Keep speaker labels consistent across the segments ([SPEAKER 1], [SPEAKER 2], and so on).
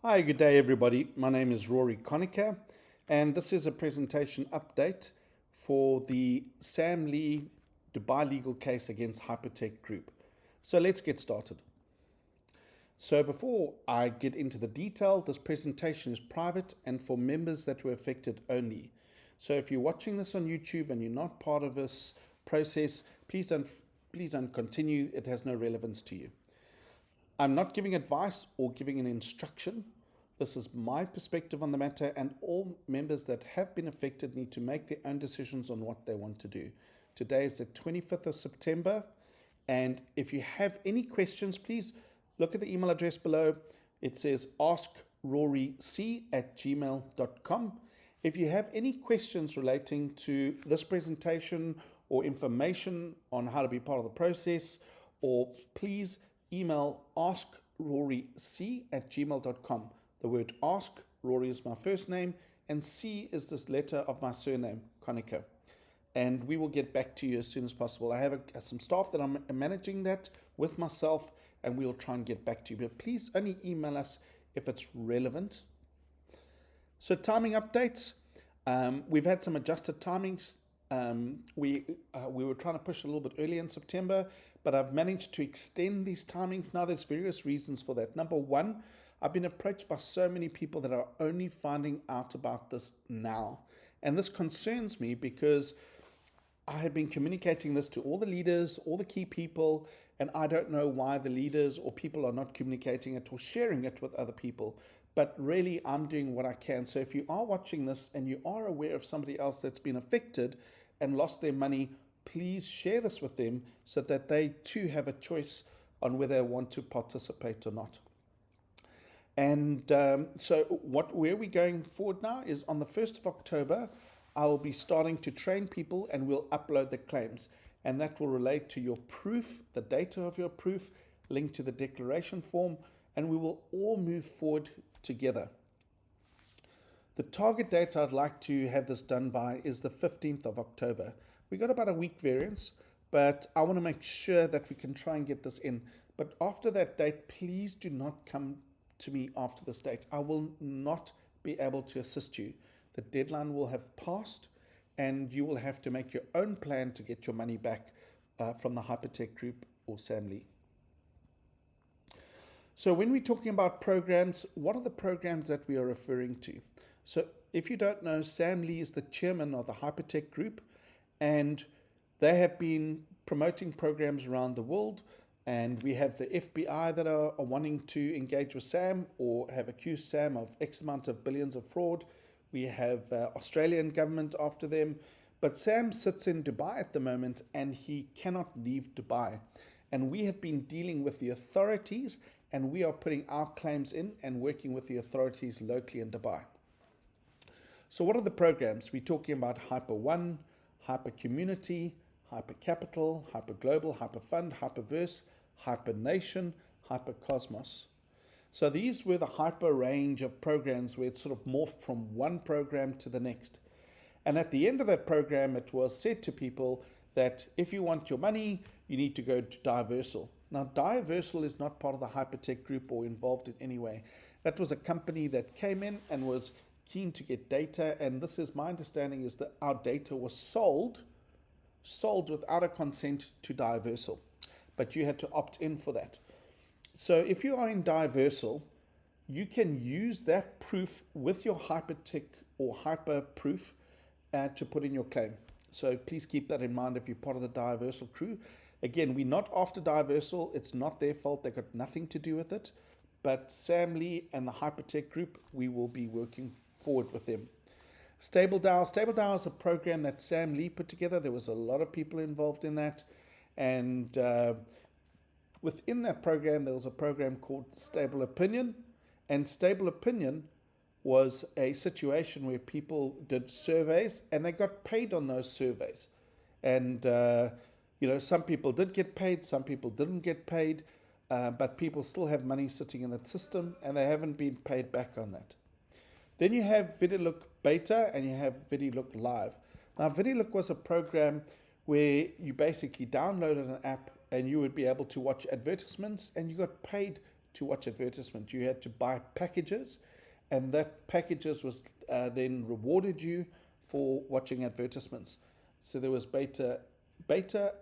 [SPEAKER 1] Hi, good day, everybody. My name is Rory Conacher, and this is a presentation update for the Sam Lee Dubai legal case against Hypertech Group. So let's get started. So before I get into the detail, this presentation is private and for members that were affected only. So if you're watching this on YouTube and you're not part of this process, please don't continue. It has no relevance to you. I'm not giving advice or giving an instruction. This is my perspective on the matter, and all members that have been affected need to make their own decisions on what they want to do. Today is the 25th of September, and if you have any questions, please look at the email address below. It says askroryc@gmail.com. If you have any questions relating to this presentation or information on how to be part of the process, or please email askroryc@gmail.com. The word ask, Rory is my first name, and C is this letter of my surname, Conacher. And we will get back to you as soon as possible. I have some staff that I'm managing that with myself, and we'll try and get back to you. But please only email us if it's relevant. So timing updates. We've had some adjusted timings. We were trying to push a little bit earlier in September, but I've managed to extend these timings. Now there's various reasons for that. Number one, I've been approached by so many people that are only finding out about this now. And this concerns me because I have been communicating this to all the leaders, all the key people, and I don't know why the leaders or people are not communicating it or sharing it with other people. But really, I'm doing what I can. So if you are watching this and you are aware of somebody else that's been affected and lost their money, please share this with them so that they too have a choice on whether they want to participate or not. And so where we're going forward now is on the 1st of October, I will be starting to train people and we'll upload the claims. And that will relate to your proof, the data of your proof, linked to the declaration form, and we will all move forward together. The target date I'd like to have this done by is the 15th of October. We got about a week variance, but I want to make sure that we can try and get this in. But after that date, please do not come to me after this date. I will not be able to assist you. The deadline will have passed and you will have to make your own plan to get your money back from the Hypertech Group or Sam Lee. So when we're talking about programs, what are the programs that we are referring to? So if you don't know, Sam Lee is the chairman of the Hypertech Group, and they have been promoting programs around the world. And we have the FBI that are wanting to engage with Sam or have accused Sam of X amount of billions of fraud. We have Australian government after them. But Sam sits in Dubai at the moment and he cannot leave Dubai. And we have been dealing with the authorities and we are putting our claims in and working with the authorities locally in Dubai. So what are the programs? We're talking about Hyper One, Hyper Community, Hyper Capital, Hyper Global, Hyper Fund, Hyperverse, Hyper Nation, Hyper Cosmos. So these were the hyper range of programs where it sort of morphed from one program to the next. And at the end of that program, it was said to people that if you want your money, you need to go to Diversal. Now, Diversal is not part of the Hypertech Group or involved in any way. That was a company that came in and was keen to get data. And this is my understanding is that our data was sold without a consent to Diversal. But you had to opt in for that. So if you are in Diversal, you can use that proof with your Hypertech or Hyper proof to put in your claim. So please keep that in mind if you're part of the Diversal crew. Again, we're not after Diversal. It's not their fault. They got nothing to do with it. But Sam Lee and the Hypertech Group, we will be working forward with them. StableDAO. StableDAO is a program that Sam Lee put together. There was a lot of people involved in that. And within that program, there was a program called Stable Opinion. And Stable Opinion was a situation where people did surveys and they got paid on those surveys. And, some people did get paid, some people didn't get paid, but people still have money sitting in that system and they haven't been paid back on that. Then you have VideoLook Beta and you have VideoLook Live. Now, VideoLook was a program where you basically downloaded an app and you would be able to watch advertisements and you got paid to watch advertisement. You had to buy packages, and that packages was then rewarded you for watching advertisements. So there was beta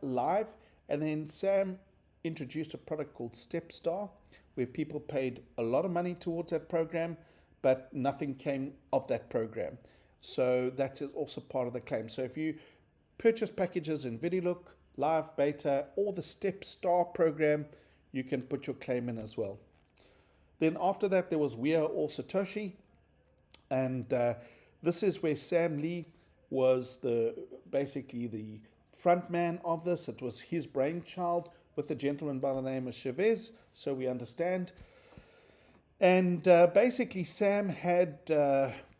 [SPEAKER 1] live, and then Sam introduced a product called Stepstar, where people paid a lot of money towards that program, but nothing came of that program. So that is also part of the claim. So if you purchase packages in VideoLook, Live Beta, or the Stepstar program, you can put your claim in as well. Then after that, there was We Are All Satoshi, and this is where Sam Lee was basically the front man of this. It was his brainchild with a gentleman by the name of Chavez, so we understand. And basically, Sam had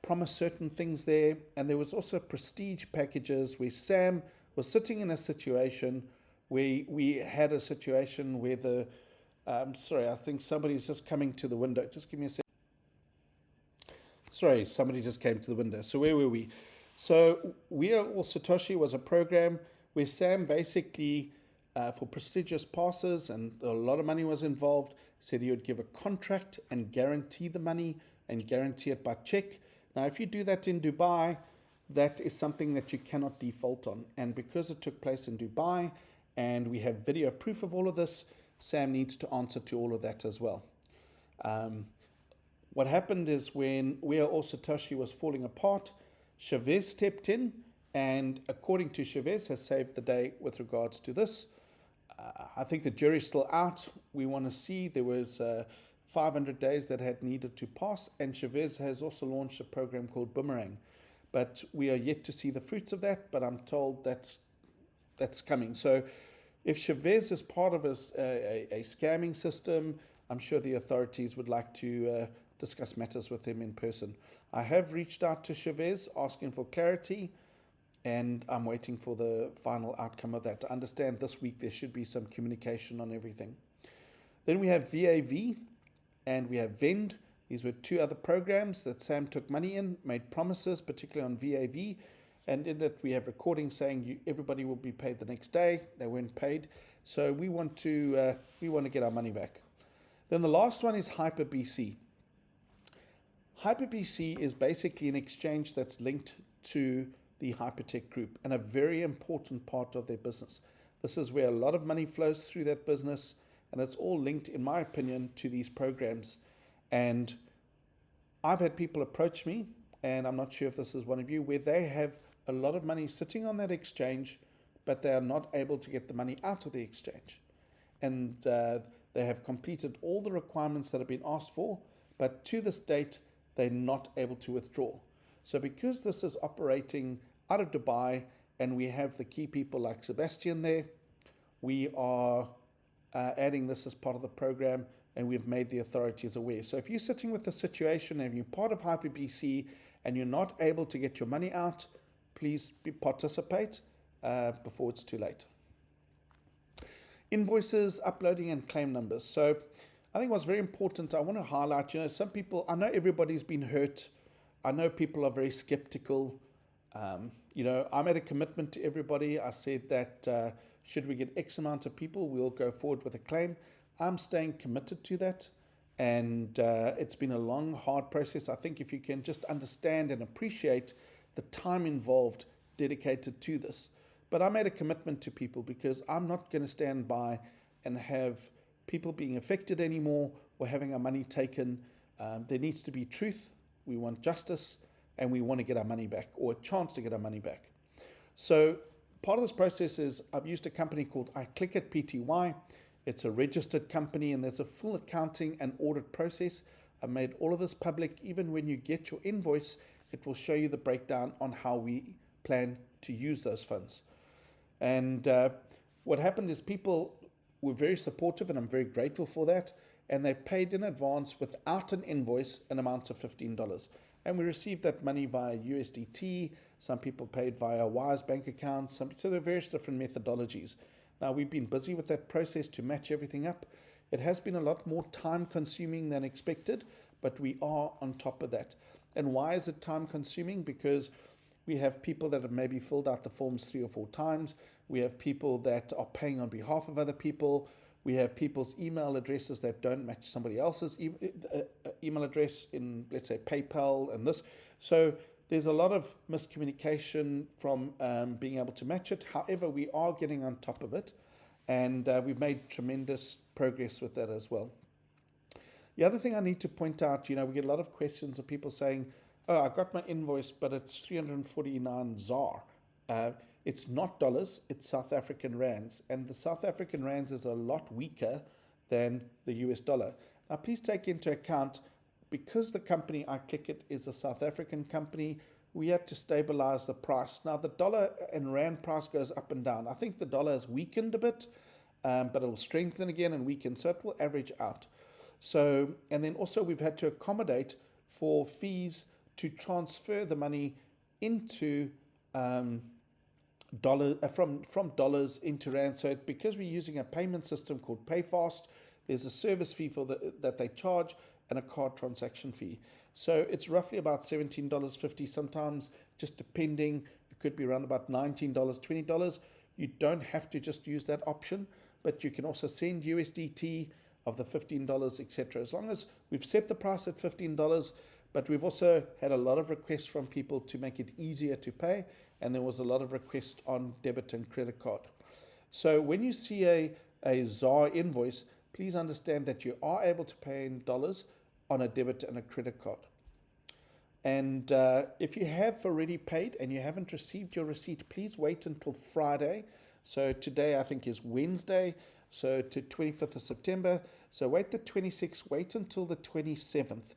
[SPEAKER 1] promised certain things there, and there was also prestige packages where Sam was sitting in a situation where we had a situation where sorry, I think somebody's just coming to the window. Just give me a second. Sorry, somebody just came to the window. So where were we? So We Are All Satoshi was a program where Sam basically, for prestigious passes, and a lot of money was involved, said he would give a contract and guarantee the money and guarantee it by check. Now, if you do that in Dubai, that is something that you cannot default on. And because it took place in Dubai and we have video proof of all of this, Sam needs to answer to all of that as well. What happened is when We Are All Satoshi was falling apart, Chavez stepped in, and according to Chavez, has saved the day with regards to this. I think the jury's still out. We want to see. There was 500 days that had needed to pass, and Chavez has also launched a program called Boomerang. But we are yet to see the fruits of that, but I'm told that's coming. So if Chavez is part of a scamming system, I'm sure the authorities would like to discuss matters with him in person. I have reached out to Chavez asking for clarity, and I'm waiting for the final outcome of that. To understand this week there should be some communication on everything. Then we have VAV and we have Vend. These were two other programs that Sam took money in, made promises, particularly on VAV, and in that we have recordings saying everybody will be paid the next day. They weren't paid, so we want to get our money back. Then the last one is HyperBC. HyperBC is basically an exchange that's linked to the Hypertech group and a very important part of their business. This is where a lot of money flows through that business, and it's all linked, in my opinion, to these programs. And I've had people approach me, and I'm not sure if this is one of you, where they have a lot of money sitting on that exchange, but they are not able to get the money out of the exchange. And they have completed all the requirements that have been asked for, but to this date, they're not able to withdraw. So because this is operating out of Dubai, and we have the key people like Sebastian there, we are adding this as part of the program, and we've made the authorities aware. So if you're sitting with the situation and you're part of HyperBC and you're not able to get your money out, please participate before it's too late. Invoices, uploading, and claim numbers. So I think what's very important, I want to highlight, some people, I know everybody's been hurt. I know people are very skeptical. I made a commitment to everybody. I said that should we get X amount of people, we'll go forward with a claim. I'm staying committed to that. And it's been a long, hard process. I think if you can just understand and appreciate the time involved dedicated to this. But I made a commitment to people because I'm not going to stand by and have people being affected anymore or having our money taken. There needs to be truth. We want justice, and we want to get our money back, or a chance to get our money back. So part of this process is I've used a company called iClickit Pty. It's a registered company, and there's a full accounting and audit process. I've made all of this public. Even when you get your invoice, it will show you the breakdown on how we plan to use those funds. And what happened is people were very supportive, and I'm very grateful for that. And they paid in advance without an invoice an amount of $15. And we received that money via USDT. Some people paid via Wise bank accounts. So there are various different methodologies. Now, we've been busy with that process to match everything up. It has been a lot more time consuming than expected, but we are on top of that. And why is it time consuming? Because we have people that have maybe filled out the forms 3 or 4 times. We have people that are paying on behalf of other people. We have people's email addresses that don't match somebody else's email address in, let's say, PayPal and this. So there's a lot of miscommunication from being able to match it. However, we are getting on top of it, and we've made tremendous progress with that as well. The other thing I need to point out, we get a lot of questions of people saying, oh, I got my invoice, but it's 349 ZAR. It's not dollars, it's South African rands. And the South African rands is a lot weaker than the US dollar. Now, please take into account, because the company iClickit is a South African company, we had to stabilize the price. Now, the dollar and rand price goes up and down. I think the dollar has weakened a bit, but it will strengthen again and weaken, so it will average out. So, and then also we've had to accommodate for fees to transfer the money into from dollars into rand. So because we're using a payment system called PayFast, there's a service fee that they charge and a card transaction fee. So it's roughly about $17.50 sometimes, just depending. It could be around about $19, $20. You don't have to just use that option, but you can also send USDT of the $15, etc. As long as we've set the price at $15, but we've also had a lot of requests from people to make it easier to pay, and there was a lot of requests on debit and credit card. So when you see a ZAR invoice, please understand that you are able to pay in dollars on a debit and a credit card. And if you have already paid and you haven't received your receipt, please wait until Friday. So today I think is Wednesday, so to 25th of September. So wait the 26th, wait until the 27th,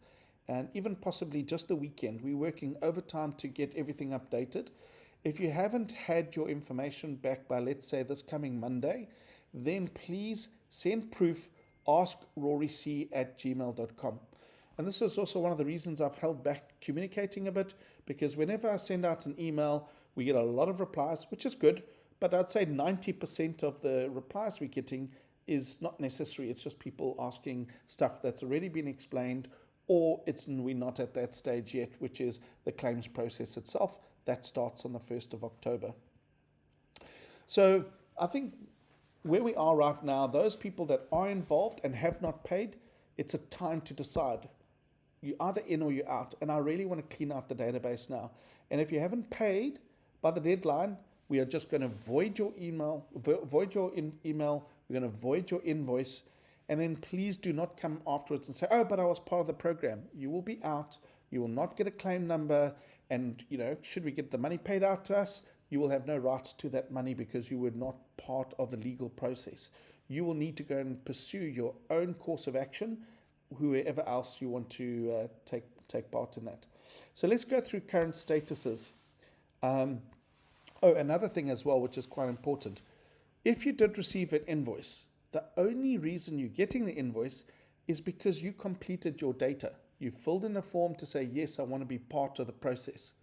[SPEAKER 1] and even possibly just the weekend. We're working overtime to get everything updated. If you haven't had your information back by, let's say, this coming Monday, then please send proof, askroryc@gmail.com. And this is also one of the reasons I've held back communicating a bit, because whenever I send out an email, we get a lot of replies, which is good, but I'd say 90% of the replies we're getting is not necessary. It's just people asking stuff that's already been explained, or we're not at that stage yet, which is the claims process itself. That starts on the 1st of October. So I think where we are right now, those people that are involved and have not paid, it's a time to decide. You're either in or you're out, and I really want to clean out the database now. And if you haven't paid by the deadline, we are just going to void your email, we're going to void your invoice, and then please do not come afterwards and say, oh, but I was part of the program. You will be out, you will not get a claim number, and should we get the money paid out to us, you will have no rights to that money because you were not part of the legal process. You will need to go and pursue your own course of action, whoever else you want to take part in that. So let's go through current statuses. Another thing as well, which is quite important. If you did receive an invoice, the only reason you're getting the invoice is because you completed your data. You filled in a form to say, yes, I want to be part of the process.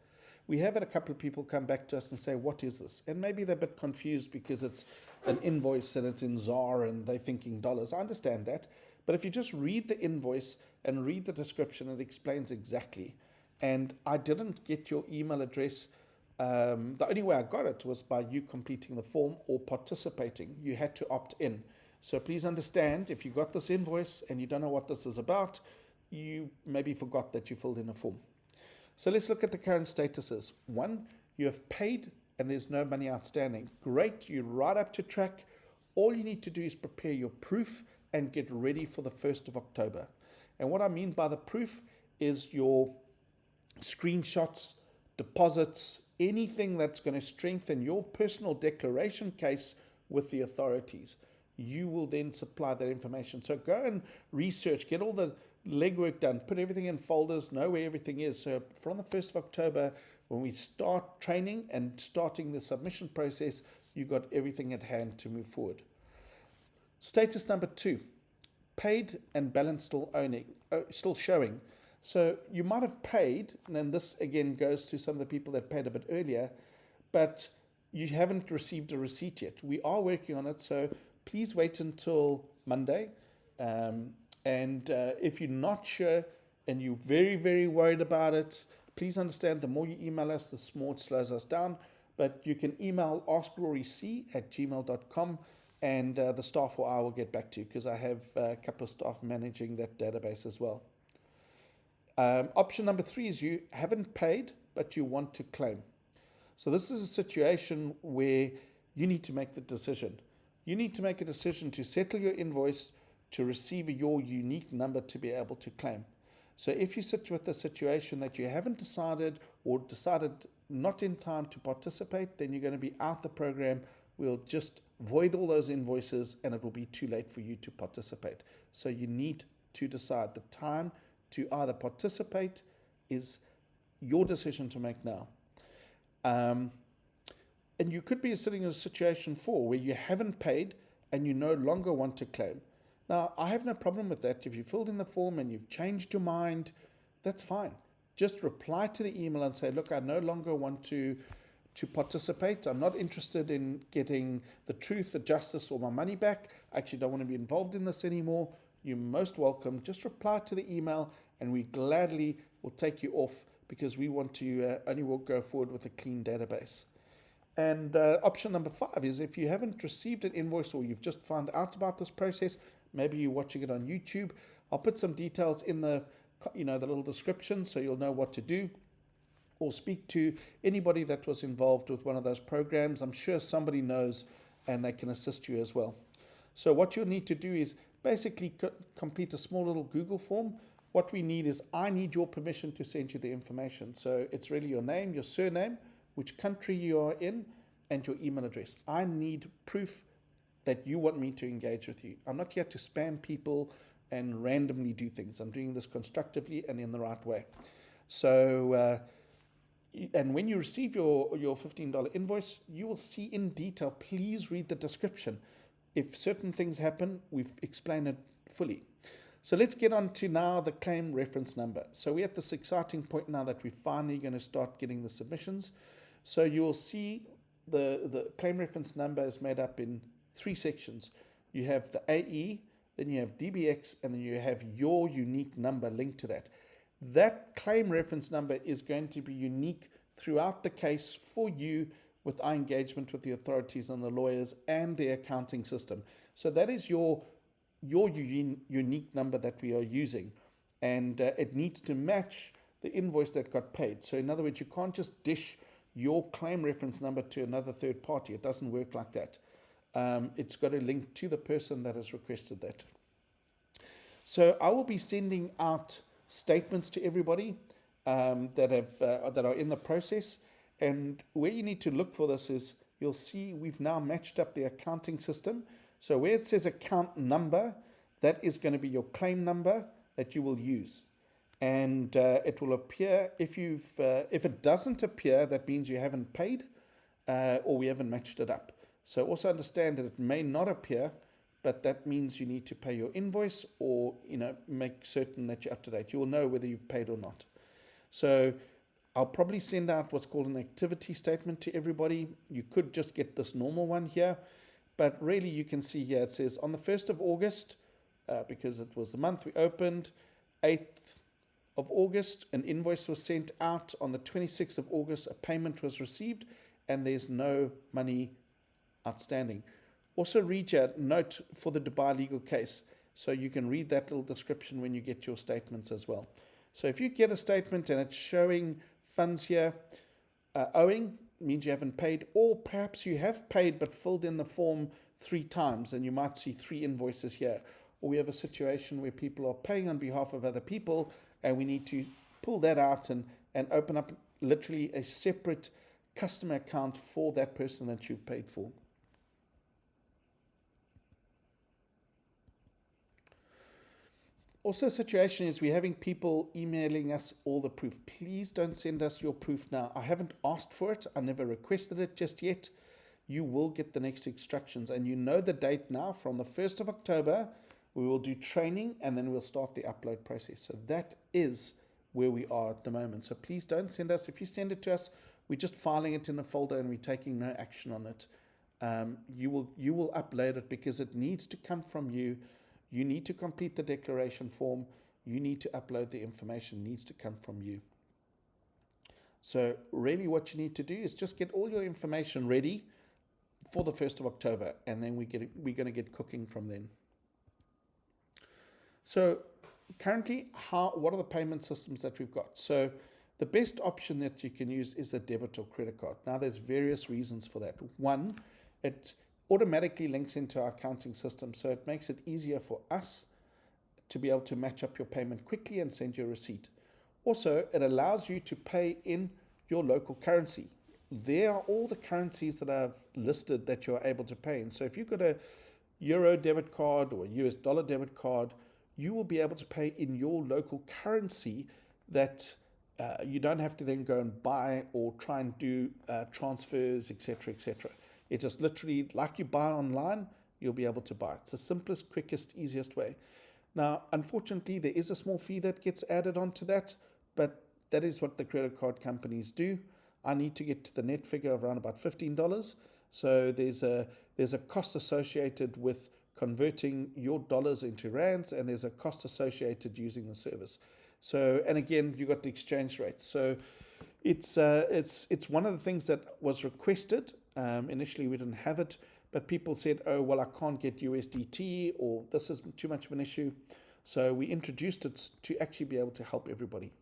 [SPEAKER 1] We have had a couple of people come back to us and say, what is this? And maybe they're a bit confused because it's an invoice and it's in ZAR and they're thinking dollars. I understand that. But if you just read the invoice and read the description, it explains exactly. And I didn't get your email address. The only way I got it was by you completing the form or participating. You had to opt in. So please understand, if you got this invoice and you don't know what this is about, you maybe forgot that you filled in a form. So let's look at the current statuses. 1, you have paid and there's no money outstanding. Great, you're right up to track. All you need to do is prepare your proof and get ready for the 1st of October. And what I mean by the proof is your screenshots, deposits, anything that's going to strengthen your personal declaration case with the authorities. You will then supply that information. So go and research, get all the legwork done, put everything in folders, know where everything is. So from the 1st of October, when we start training and starting the submission process, you got everything at hand to move forward. Status number 2, paid and balance still showing. So you might have paid, and then this again goes to some of the people that paid a bit earlier, but you haven't received a receipt yet. We are working on it, so please wait until Monday. If you're not sure and you're very, very worried about it, please understand the more you email us, the more it slows us down. But you can email askroryc@gmail.com and the staff or I will get back to you because I have a couple of staff managing that database as well. Option number 3 is you haven't paid, but you want to claim. So this is a situation where you need to make the decision. You need to make a decision to settle your invoice to receive your unique number to be able to claim. So if you sit with a situation that you haven't decided or decided not in time to participate, then you're going to be out the program. We'll just void all those invoices and it will be too late for you to participate. So you need to decide. The time to either participate is your decision to make now. And you could be sitting in a situation 4 where you haven't paid and you no longer want to claim. Now, I have no problem with that. If you filled in the form and you've changed your mind, that's fine. Just reply to the email and say, look, I no longer want to participate. I'm not interested in getting the truth, the justice, or my money back. I actually don't want to be involved in this anymore. You're most welcome. Just reply to the email and we gladly will take you off because we want to only will go forward with a clean database. And option number 5 is if you haven't received an invoice or you've just found out about this process, maybe you're watching it on YouTube. I'll put some details in the little description so you'll know what to do, or speak to anybody that was involved with one of those programs. I'm sure somebody knows and they can assist you as well. So what you'll need to do is basically complete a small little Google form. What we need is I need your permission to send you the information. So it's really your name, your surname, which country you are in, and your email address. I need proof that you want me to engage with you. I'm not here to spam people and randomly do things. I'm doing this constructively and in the right way. So, and when you receive your $15 invoice, you will see in detail, please read the description. If certain things happen, we've explained it fully. So let's get on to now the claim reference number. So we're at this exciting point now that we're finally going to start getting the submissions. So you will see the claim reference number is made up in 3 sections. You have the AE, then you have DBX, and then you have your unique number linked to that. That claim reference number is going to be unique throughout the case for you with our engagement with the authorities and the lawyers and the accounting system. So that is your unique number that we are using, and it needs to match the invoice that got paid. So in other words, you can't just dish your claim reference number to another third party. It doesn't work like that. It's got to link to the person that has requested that. So I will be sending out statements to everybody that are in the process, and where you need to look for this is you'll see we've now matched up the accounting system. So where it says account number, that is going to be your claim number that you will use. And it will appear, if it doesn't appear, that means you haven't paid or we haven't matched it up. So also understand that it may not appear, but that means you need to pay your invoice or make certain that you're up to date. You will know whether you've paid or not. So I'll probably send out what's called an activity statement to everybody. You could just get this normal one here. But really, you can see here, it says on the 1st of August, because it was the month we opened, 8th of August, an invoice was sent out. On the 26th of August, a payment was received, and there's no money outstanding. Also read your note for the Dubai legal case, so you can read that little description when you get your statements as well. So if you get a statement and it's showing funds here owing, means you haven't paid, or perhaps you have paid but filled in the form 3 times, and you might see 3 invoices here. Or we have a situation where people are paying on behalf of other people, and we need to pull that out and open up literally a separate customer account for that person that you've paid for. Also, a situation is we're having people emailing us all the proof. Please don't send us your proof now. I haven't asked for it. I never requested it just yet. You will get the next instructions. And you know the date now. From the 1st of October, we will do training and then we'll start the upload process. So that is where we are at the moment. So please don't send us. If you send it to us, we're just filing it in a folder and we're taking no action on it. You will upload it because it needs to come from you. You need to complete the declaration form. You need to upload the information. It needs to come from you. So really what you need to do is just get all your information ready. for the 1st of October, and then we're going to get cooking from then. So currently, what are the payment systems that we've got? So the best option that you can use is a debit or credit card. Now, there's various reasons for that. One, it automatically links into our accounting system, so it makes it easier for us to be able to match up your payment quickly and send you a receipt. Also, it allows you to pay in your local currency. There are all the currencies that I've listed that you're able to pay in. So if you've got a Euro debit card or a US dollar debit card, you will be able to pay in your local currency that you don't have to then go and buy or try and do transfers, etc., etc. It just literally, like you buy online, you'll be able to buy. It's the simplest, quickest, easiest way. Now, unfortunately, there is a small fee that gets added onto that, but that is what the credit card companies do. I need to get to the net figure of around about $15. So there's a cost associated with converting your dollars into rands, and there's a cost associated using the service. So, and again, you got the exchange rates. So it's one of the things that was requested. Initially, we didn't have it, but people said, oh, well, I can't get USDT, or this is too much of an issue. So we introduced it to actually be able to help everybody.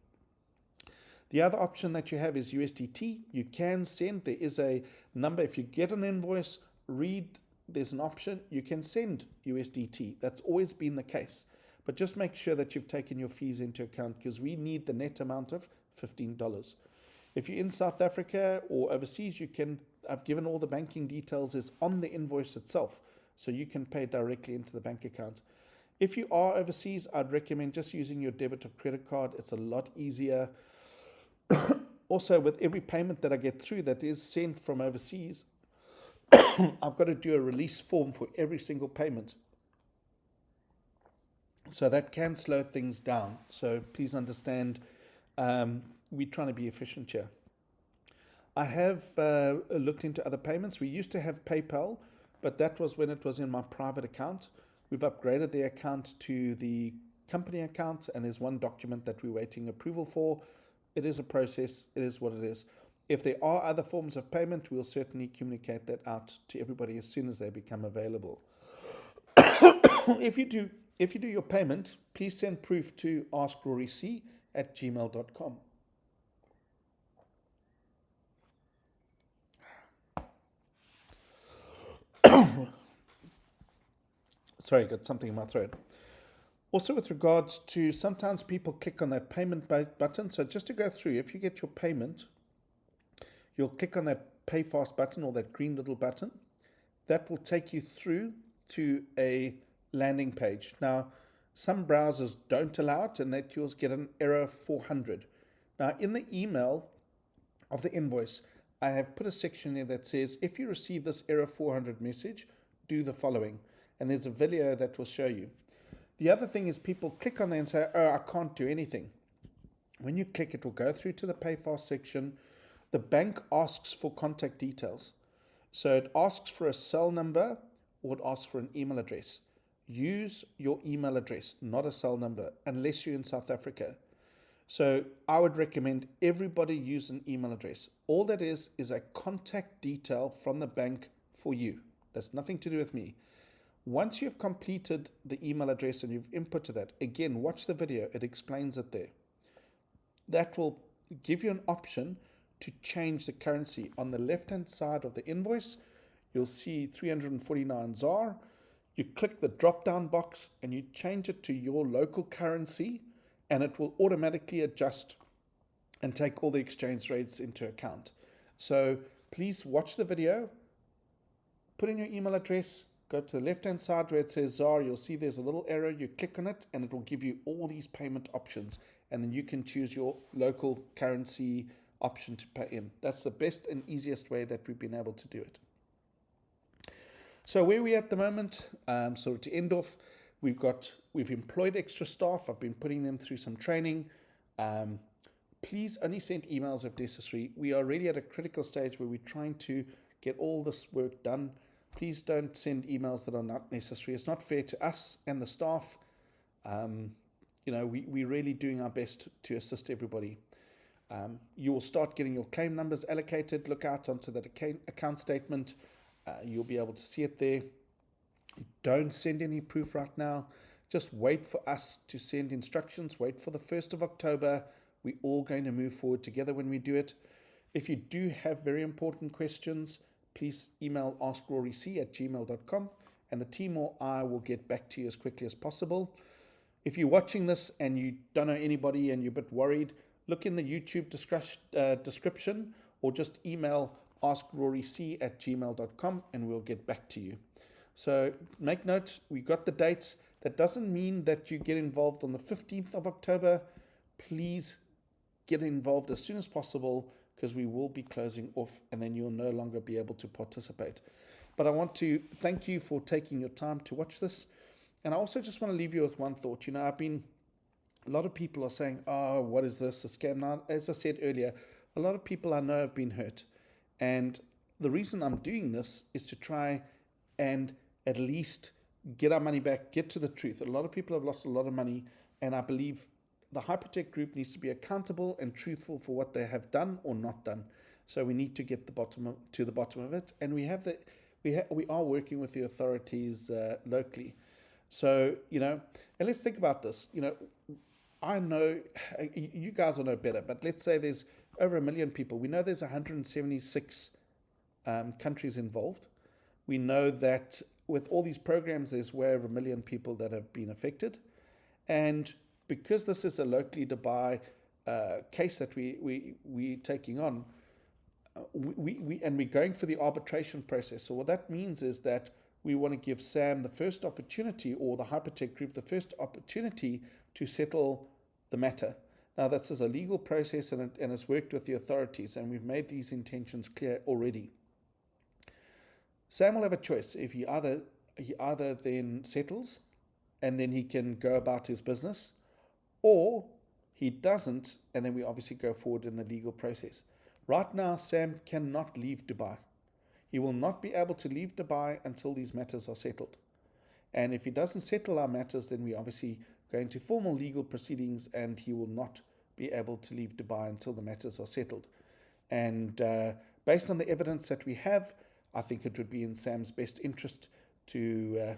[SPEAKER 1] The other option that you have is USDT. You can send, there is a number. If you get an invoice, there's an option. You can send USDT. That's always been the case. But just make sure that you've taken your fees into account, because we need the net amount of $15. If you're in South Africa or overseas, I've given all the banking details is on the invoice itself, so you can pay directly into the bank account. If you are overseas, I'd recommend just using your debit or credit card. It's a lot easier. Also, with every payment that I get through that is sent from overseas, I've got to do a release form for every single payment. So that can slow things down. So please understand, we're trying to be efficient here. I have looked into other payments. We used to have PayPal, but that was when it was in my private account. We've upgraded the account to the company account, and there's one document that we're waiting approval for. It is a process. It is what it is. If there are other forms of payment, we'll certainly communicate that out to everybody as soon as they become available. If you do your payment, please send proof to askroryc@gmail.com. Sorry, got something in my throat. Also, with regards to, sometimes people click on that payment button. So just to go through, if you get your payment, you'll click on that pay fast button, or that green little button. That will take you through to a landing page. Now, some browsers don't allow it, and that you'll get an error 400. Now, in the email of the invoice, I have put a section there that says, if you receive this error 400 message, do the following. And there's a video that will show you. The other thing is, people click on there and say, oh, I can't do anything. When you click, it will go through to the pay fast section. The bank asks for contact details. So it asks for a cell number, or it asks for an email address. Use your email address, not a cell number, unless you're in South Africa. So I would recommend everybody use an email address. All that is a contact detail from the bank for you. That's nothing to do with me. Once you've completed the email address and you've inputted that, again, watch the video. It explains it there. That will give you an option to change the currency. On the left-hand side of the invoice, you'll see 349 ZAR. You click the drop-down box and you change it to your local currency, and it will automatically adjust and take all the exchange rates into account. So please watch the video, put in your email address, go to the left-hand side where it says ZAR. You'll see there's a little arrow. You click on it, and it will give you all these payment options, and then you can choose your local currency option to pay in. That's the best and easiest way that we've been able to do it. So where we at the moment, so to end off, we've employed extra staff. I've been putting them through some training. Please only send emails if necessary. We are already at a critical stage where we're trying to get all this work done. Please don't send emails that are not necessary. It's not fair to us and the staff. We're really doing our best to assist everybody. You will start getting your claim numbers allocated. Look out onto that account statement. You'll be able to see it there. Don't send any proof right now. Just wait for us to send instructions. Wait for the 1st of October. We're all going to move forward together when we do it. If you do have very important questions, please email askroryc@gmail.com and the team or I will get back to you as quickly as possible. If you're watching this and you don't know anybody and you're a bit worried, look in the YouTube description or just email askroryc@gmail.com and we'll get back to you. So make note, we got the dates. That doesn't mean that you get involved on the 15th of October. Please get involved as soon as possible because we will be closing off and then you'll no longer be able to participate. But I want to thank you for taking your time to watch this. And I also just want to leave you with one thought. A lot of people are saying, oh, what is this, a scam? Now, as I said earlier, a lot of people I know have been hurt. And the reason I'm doing this is to try and at least get our money back, get to the truth. A lot of people have lost a lot of money, and I believe the Hypertech group needs to be accountable and truthful for what they have done or not done. So we need to get to the bottom of it, and we are working with the authorities locally. So and let's think about this. I know you guys will know better, but let's say there's over 1 million people. We know there's 176 countries involved. We know that with all these programs, there's way over 1 million people that have been affected. And because this is a locally Dubai case that we're taking on, we're going for the arbitration process. So what that means is that we want to give Sam the first opportunity, or the Hypertech group the first opportunity to settle the matter. Now, this is a legal process and it's worked with the authorities, and we've made these intentions clear already. Sam will have a choice. If he either then settles and then he can go about his business, or he doesn't, and then we obviously go forward in the legal process. Right now, Sam cannot leave Dubai. He will not be able to leave Dubai until these matters are settled. And if he doesn't settle our matters, then we obviously go into formal legal proceedings and he will not be able to leave Dubai until the matters are settled. And based on the evidence that we have, I think it would be in Sam's best interest to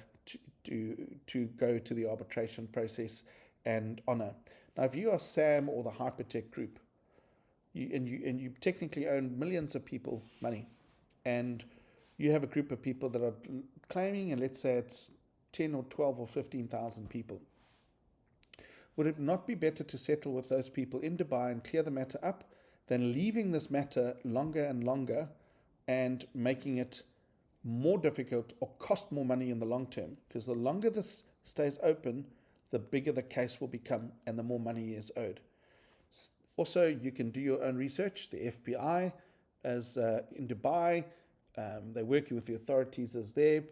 [SPEAKER 1] go to the arbitration process and honor. Now, if you are Sam or the Hypertech group, you technically own millions of people money, and you have a group of people that are claiming, and let's say it's 10 or 12 or 15,000 people, would it not be better to settle with those people in Dubai and clear the matter up than leaving this matter longer and longer and making it more difficult or cost more money in the long term? Because the longer this stays open, the bigger the case will become and the more money is owed. Also, you can do your own research. The FBI is in Dubai. They're working with the authorities as there.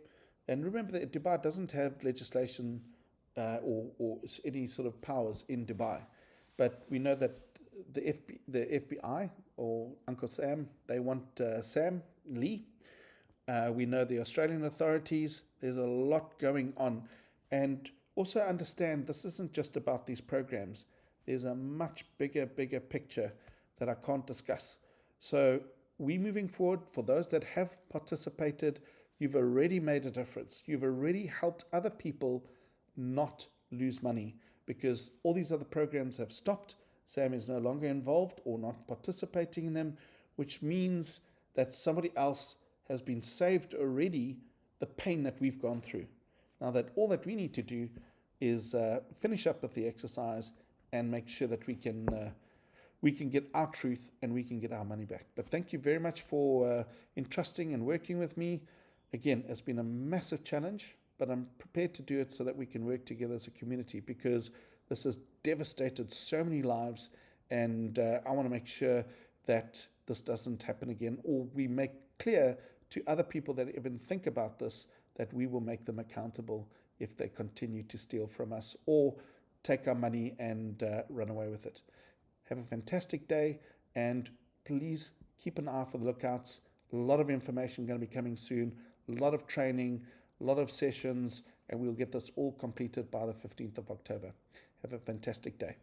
[SPEAKER 1] And remember that Dubai doesn't have legislation or any sort of powers in Dubai. But we know that the FBI or Uncle Sam, they want Sam Lee. We know the Australian authorities. There's a lot going on. And also understand this isn't just about these programs. There's a much bigger picture that I can't discuss. So we moving forward, for those that have participated, you've already made a difference. You've already helped other people not lose money because all these other programs have stopped. Sam is no longer involved or not participating in them, which means that somebody else has been saved already the pain that we've gone through. Now that all that we need to do is finish up with the exercise and make sure that we can get our truth and we can get our money back. But thank you very much for entrusting and working with me. Again, it's been a massive challenge, but I'm prepared to do it so that we can work together as a community, because this has devastated so many lives, and I want to make sure that this doesn't happen again, or we make clear to other people that even think about this that we will make them accountable if they continue to steal from us or take our money and run away with it. Have a fantastic day, and please keep an eye for the lookouts. A lot of information going to be coming soon, a lot of training, a lot of sessions, and we'll get this all completed by the 15th of October. Have a fantastic day.